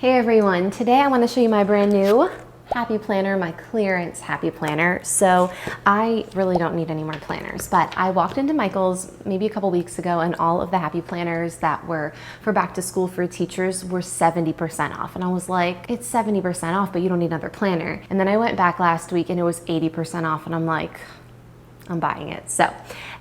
Hey everyone, today I want to show you my brand new Happy Planner, my clearance Happy Planner. So I really don't need any more planners, but I walked into Michael's maybe a couple weeks ago and all of the Happy Planners that were for back to school for teachers were 70% off. And I was like, it's 70% off, but you don't need another planner. And then I went back last week and it was 80% off and I'm like, I'm buying it. So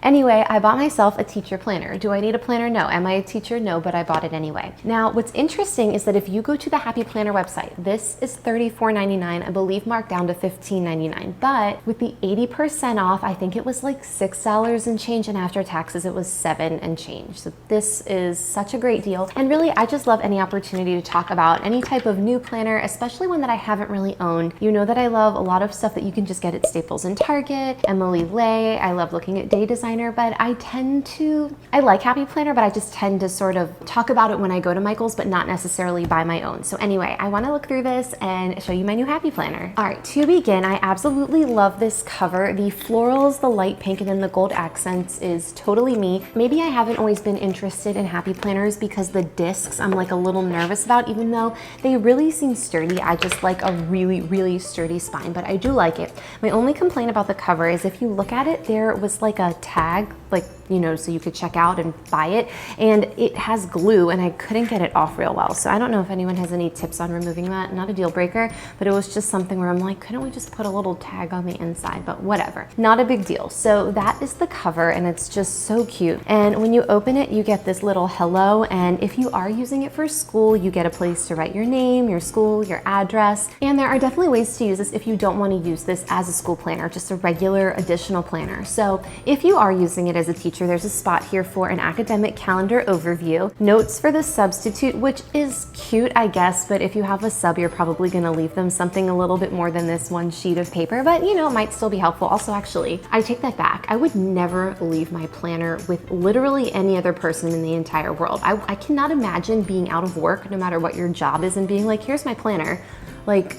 anyway, I bought myself a teacher planner. Do I need a planner? No. Am I a teacher? No, but I bought it anyway. Now, what's interesting is that if you go to the Happy Planner website, this is $34.99, I believe marked down to $15.99. But with the 80% off, I think it was like $6 and change, and after taxes, it was $7 and change. So this is such a great deal. And really, I just love any opportunity to talk about any type of new planner, especially one that I haven't really owned. You know that I love a lot of stuff that you can just get at Staples and Target, Emily Lay. I love looking at Day Designer, but I like Happy Planner, but I just tend to sort of talk about it when I go to Michael's, but not necessarily buy my own. So anyway, I want to look through this and show you my new Happy Planner. All right, to begin, I absolutely love this cover. The florals, the light pink, and then the gold accents is totally me. Maybe I haven't always been interested in Happy Planners because the discs I'm like a little nervous about, even though they really seem sturdy. I just like a really, really sturdy spine, but I do like it. My only complaint about the cover is if you look at it, there was like a tag, like, you know, so you could check out and buy it, and it has glue and I couldn't get it off real well. So I don't know if anyone has any tips on removing that. Not a deal breaker, but it was just something where I'm like, couldn't we just put a little tag on the inside? But whatever, not a big deal. So that is the cover and it's just so cute. And when you open it, you get this little hello, and if you are using it for school, you get a place to write your name, your school, your address. And there are definitely ways to use this if you don't want to use this as a school planner, just a regular additional planner. So if you are using it as a teacher, there's a spot here for an academic calendar overview, notes for the substitute, which is cute, I guess, but if you have a sub, you're probably gonna leave them something a little bit more than this one sheet of paper, but you know, it might still be helpful. Also, actually, I take that back. I would never leave my planner with literally any other person in the entire world. I cannot imagine being out of work, no matter what your job is, and being like, here's my planner. Like,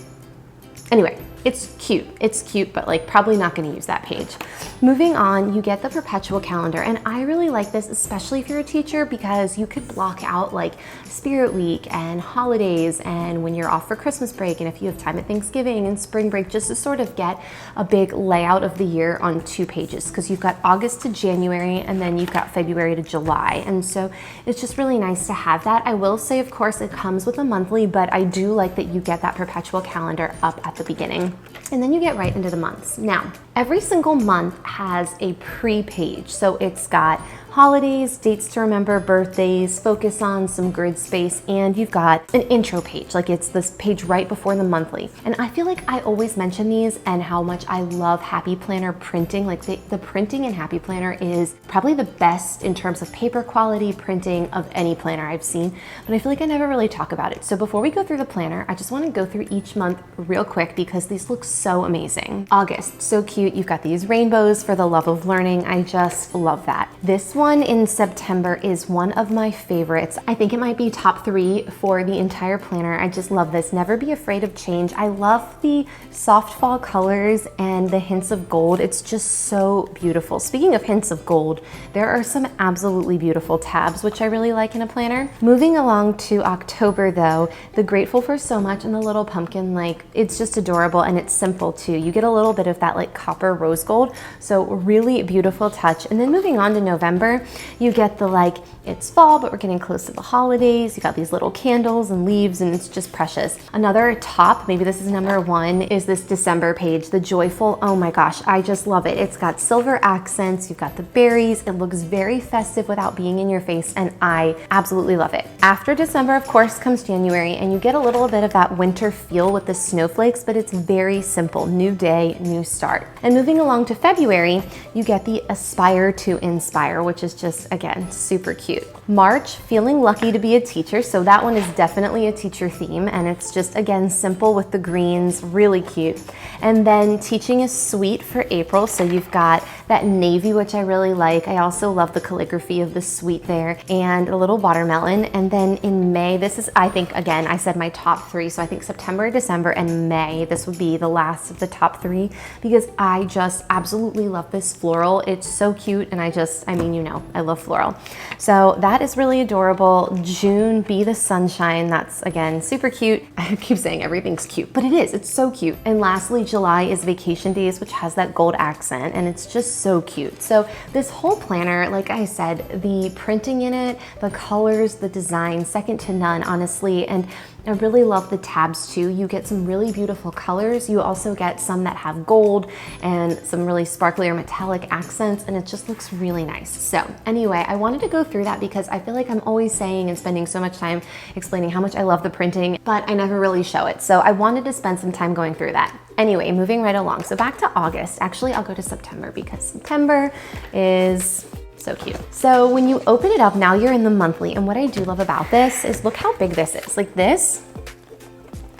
anyway. It's cute, but like probably not gonna use that page. Moving on, you get the perpetual calendar, and I really like this, especially if you're a teacher, because you could block out like Spirit Week and holidays and when you're off for Christmas break, and if you have time at Thanksgiving and spring break, just to sort of get a big layout of the year on 2 pages, because you've got August to January and then you've got February to July. And so it's just really nice to have that. I will say, of course, it comes with a monthly, but I do like that you get that perpetual calendar up at the beginning. And then you get right into the months. Now, every single month has a pre-page. So it's got holidays, dates to remember, birthdays, focus on, some grid space, and you've got an intro page. Like it's this page right before the monthly. And I feel like I always mention these and how much I love Happy Planner printing. Like the printing in Happy Planner is probably the best in terms of paper quality printing of any planner I've seen, but I feel like I never really talk about it. So before we go through the planner, I just want to go through each month real quick because these look so amazing. August, so cute. You've got these rainbows for the love of learning. I just love that. This one in September is one of my favorites. I think it might be top 3 for the entire planner. I just love this. Never be afraid of change. I love the soft fall colors and the hints of gold. It's just so beautiful. Speaking of hints of gold, there are some absolutely beautiful tabs, which I really like in a planner. Moving along to October though, the Grateful for So Much and the little pumpkin, like it's just adorable, and it's simple too. You get a little bit of that like copper rose gold, so really beautiful touch. And then moving on to November, you get the like, it's fall, but we're getting close to the holidays. You got these little candles and leaves, and it's just precious. Another top, maybe this is number 1, is this December page, the joyful. Oh my gosh, I just love it. It's got silver accents, you've got the berries. It looks very festive without being in your face, and I absolutely love it. After December, of course, comes January, and you get a little bit of that winter feel with the snowflakes, but it's very simple. New day, new start. And moving along to February, you get the Aspire to Inspire, which is just, again, super cute. March, feeling lucky to be a teacher. So that one is definitely a teacher theme, and it's just, again, simple with the greens, really cute. And then Teaching is Sweet for April. So you've got that navy, which I really like. I also love the calligraphy of the sweet there, and a little watermelon. And then in May, this is, I think, again, I said my top 3. So I think September, December, and May, this would be the last of the top 3 because I just absolutely love this floral. It's so cute, and I mean, you know, I love floral. So that is really adorable. June, Be the Sunshine. That's, again, super cute. I keep saying everything's cute, but it is. It's so cute. And lastly, July is Vacation Days, which has that gold accent, and it's just so cute. So this whole planner, like I said, the printing in it, the colors, the design, second to none, honestly. And I really love the tabs too. You get some really beautiful colors. You also get some that have gold and some really sparkly or metallic accents, and it just looks really nice. So anyway, I wanted to go through that because I feel like I'm always saying and spending so much time explaining how much I love the printing, but I never really show it. So I wanted to spend some time going through that. Anyway, moving right along. So back to August. Actually, I'll go to September because September is so cute. So when you open it up, now you're in the monthly. And what I do love about this is look how big this is. Like this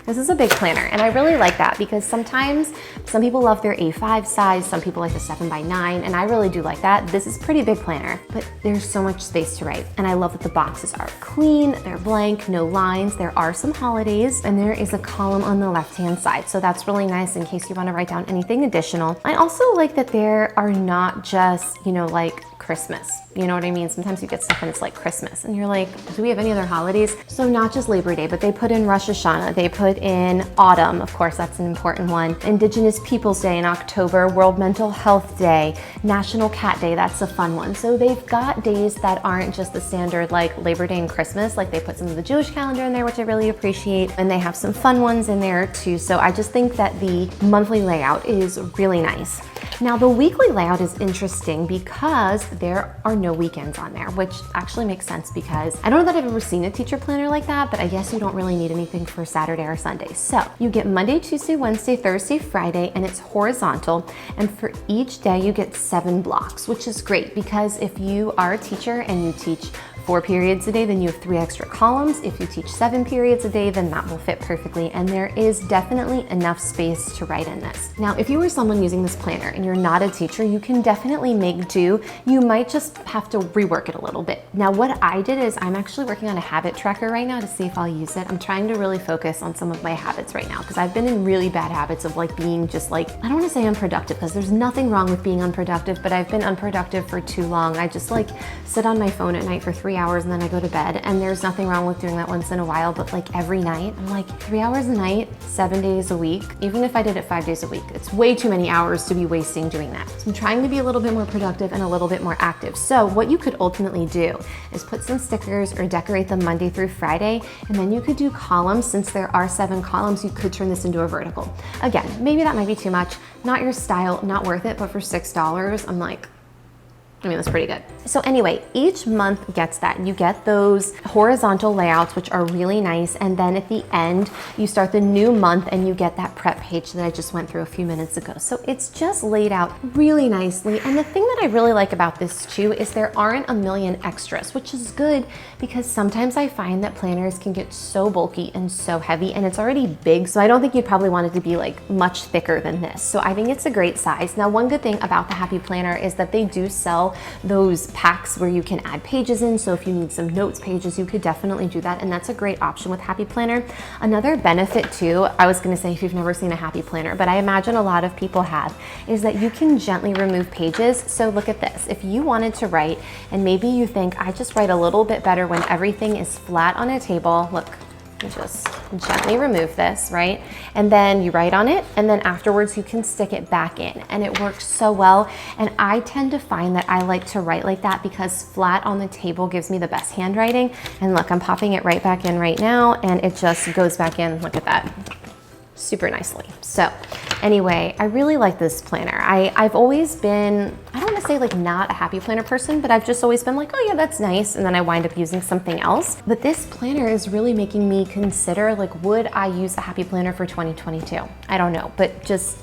is a big planner. And I really like that because sometimes some people love their A5 size, some people like the 7x9, and I really do like that. This is a pretty big planner, but there's so much space to write. And I love that the boxes are clean, they're blank, no lines. There are some holidays, and there is a column on the left-hand side. So that's really nice in case you want to write down anything additional. I also like that there are not just, you know, like Christmas. You know what I mean? Sometimes you get stuff and it's like Christmas and you're like, do we have any other holidays? So not just Labor Day, but they put in Rosh Hashanah, they put in autumn, of course, that's an important one. Indigenous Peoples Day in October, World Mental Health Day, National Cat Day, that's a fun one. So they've got days that aren't just the standard like Labor Day and Christmas, like they put some of the Jewish calendar in there, which I really appreciate. And they have some fun ones in there too. So I just think that the monthly layout is really nice. Now the weekly layout is interesting because there are no weekends on there, which actually makes sense because I don't know that I've ever seen a teacher planner like that, but I guess you don't really need anything for Saturday or Sunday. So you get Monday, Tuesday, Wednesday, Thursday, Friday, and it's horizontal. And for each day you get 7 blocks, which is great because if you are a teacher and you teach 4 periods a day, then you have 3 extra columns. If you teach 7 periods a day, then that will fit perfectly. And there is definitely enough space to write in this. Now, if you were someone using this planner and you're not a teacher, you can definitely make do. You might just have to rework it a little bit. Now, what I did is I'm actually working on a habit tracker right now to see if I'll use it. I'm trying to really focus on some of my habits right now because I've been in really bad habits of like being just like, I don't want to say unproductive because there's nothing wrong with being unproductive, but I've been unproductive for too long. I just like sit on my phone at night for 3 hours and then I go to bed, and there's nothing wrong with doing that once in a while, but like every night, I'm like 3 hours a night, 7 days a week. Even if I did it 5 days a week, it's way too many hours to be wasting doing that. So I'm trying to be a little bit more productive and a little bit more active. So what you could ultimately do is put some stickers or decorate them Monday through Friday, and then you could do columns. Since there are 7 columns, you could turn this into a vertical. Again, maybe that might be too much, not your style, not worth it, but for $6, I'm like, I mean, that's pretty good. So anyway, each month gets that. You get those horizontal layouts, which are really nice. And then at the end, you start the new month and you get that prep page that I just went through a few minutes ago. So it's just laid out really nicely. And the thing that I really like about this too is there aren't a million extras, which is good because sometimes I find that planners can get so bulky and so heavy, and it's already big. So I don't think you'd probably want it to be like much thicker than this. So I think it's a great size. Now, one good thing about the Happy Planner is that they do sell those packs where you can add pages in. So if you need some notes pages, you could definitely do that. And that's a great option with Happy Planner. Another benefit too, I was gonna say if you've never seen a Happy Planner, but I imagine a lot of people have, is that you can gently remove pages. So look at this. If you wanted to write, and maybe you think, I just write a little bit better when everything is flat on a table, look, you just gently remove this, right? And then you write on it, and then afterwards you can stick it back in, and it works so well. And I tend to find that I like to write like that because flat on the table gives me the best handwriting. And look, I'm popping it right back in right now, and it just goes back in, look at that, super nicely. So anyway, I really like this planner. I've always been, I don't want to say like not a Happy Planner person, but I've just always been like, oh yeah, that's nice. And then I wind up using something else. But this planner is really making me consider like, would I use a Happy Planner for 2022? I don't know, but just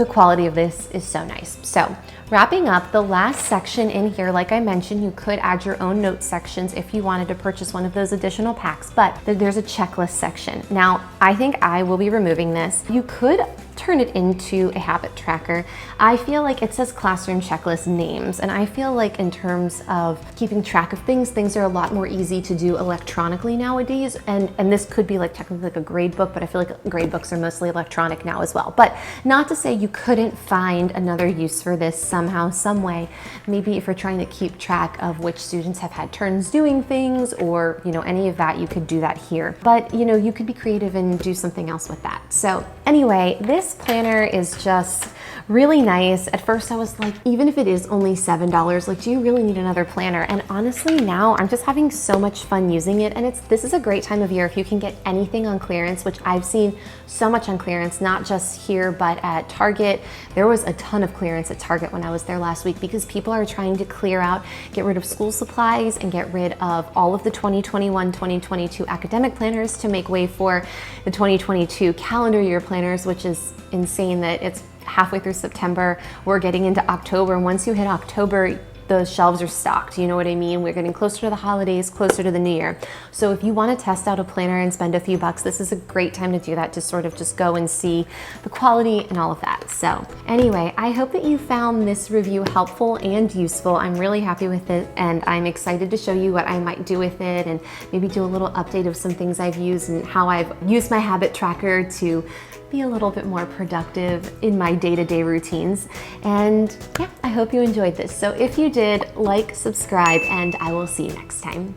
the quality of this is so nice. So wrapping up the last section in here, like I mentioned, you could add your own note sections if you wanted to purchase one of those additional packs, but there's a checklist section. Now, I think I will be removing this. You could turn it into a habit tracker. I feel like it says classroom checklist names, and I feel like in terms of keeping track of things are a lot more easy to do electronically nowadays, and this could be like technically like a grade book, but I feel like grade books are mostly electronic now as well. But not to say you couldn't find another use for this somehow, some way. Maybe if you're trying to keep track of which students have had turns doing things, or any of that, you could do that here. But you could be creative and do something else with that. So anyway, this planner is just really nice. At first I was like, even if it is only $7, like, do you really need another planner? And honestly, now I'm just having so much fun using it. And this is a great time of year if you can get anything on clearance, which I've seen so much on clearance, not just here, but at Target. There was a ton of clearance at Target when I was there last week, because people are trying to clear out, get rid of school supplies and get rid of all of the 2021-2022 academic planners to make way for the 2022 calendar year planners, which is insane that it's halfway through September. We're getting into October, and once you hit October, the shelves are stocked. You know what I mean? We're getting closer to the holidays, closer to the new year. So if you want to test out a planner and spend a few bucks, this is a great time to do that, to sort of just go and see the quality and all of that. So anyway, I hope that you found this review helpful and useful. I'm really happy with it, and I'm excited to show you what I might do with it, and maybe do a little update of some things I've used and how I've used my habit tracker to be a little bit more productive in my day-to-day routines. And yeah, I hope you enjoyed this. So if you did, like, subscribe, and I will see you next time.